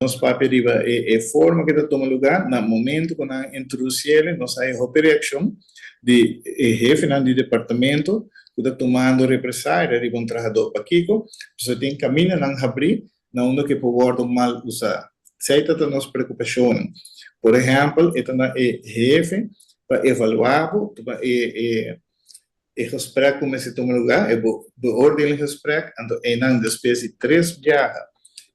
nós paperiba é forma que toma lugar no momento quando a introduci ele nós aí hopi reaccion de hefenan de departamento que está tomando represália de contratador para Kiko você tem caminho não abrir na onde que por wordo mal usar seita da nossa preocupação por exemplo esta na hefe para evaluar para gesprek como se toma lugar beoordeling gesprek en dan de specie 3 viaja.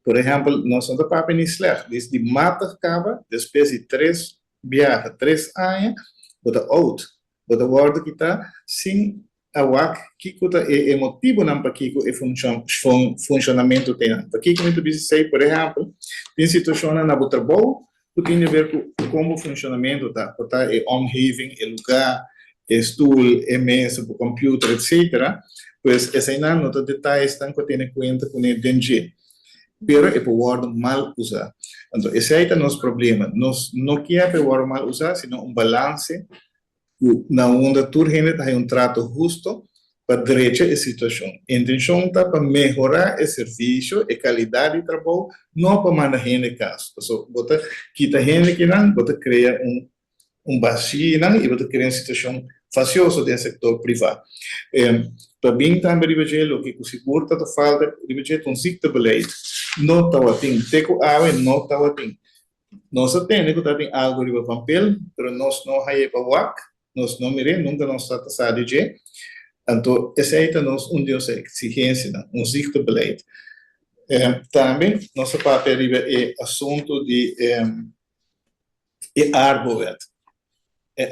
Por exemplo, nós somos para niet slecht. Dus die matig acaba, de specie 3 viaja, 3 anos, bota oud. Bota wordo que está sem awak, que é motivo não para que o funcionamento tem. Para que muito bem sei, por exemplo, tem situação na bota boa, que tem a ver com como o funcionamento está, é omgeving, é lugar, é stool, é mesa, o computer, etc. Pues essa não nota detalhes estão que tem em conta com o DNG. Pero é por wordo mal usar. Então, esse aí é o nosso problema. Nós não queremos o wordo mal usar, senão balance na onde tudo tem trato justo para drecha a situação. A intenção está para melhorar o serviço e qualidade de trabalho, não para mandar gente caso. Então, você quita gente que não, você cria vazio não, e você cria uma situação faciosa do setor privado. Para mim também, o que o seguro está falta, um ziektebeleidt. Não está assim, teco ave não está assim. Nós temos que ter algo de papel, mas nós não haya para WAC, nós não miremos, nunca nós está passado de. Então, essa é nossa exigência, ziektebeleidt. Também, nosso papel é assunto de arbowet.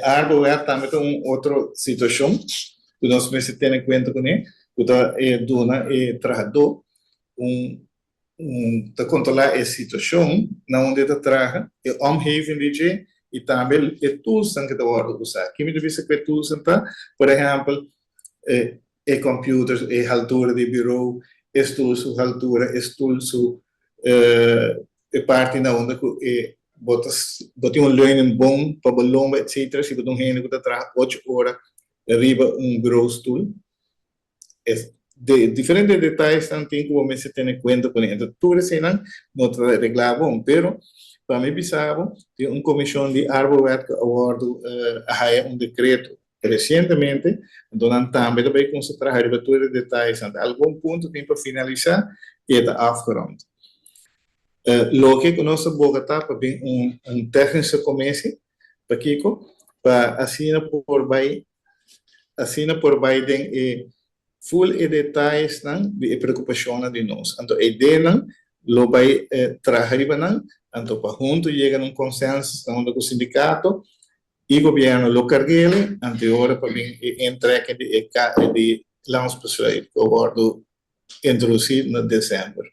Arbowet também é uma outra situação que nós precisamos ter em conta com ele, que duna trabalhador te controlar a situação na onde te traga e omgeving DJ e também é tools que te worden usar. Que me deve ser que tools tá, por exemplo, computers, altura de bureau, tools altura, tools parte na onde botas learning bom para balão, etc. Se botar gente que te traga 8 horas arriba bureau stool. De diferentes detalhes também que você tem em conta com ele. Tudo isso não está arreglado, pero para mim pensava tem uma comissão de arbowet que awardo haya decreto recentemente, então também vai concentrar em todos os detalhes. Algum ponto tem para finalizar e está afgerond. Lo que nós Bogotá para bem technische comesie para Kiko para assinar por Biden full e detalhes de preocupação de nós. Então, a ideia lo vai trabalhar, então, para juntos chegar a consenso com o sindicato e o governo lo carregue, anterior para mim entrega de lançamento que eu vou introduzir em dezembro.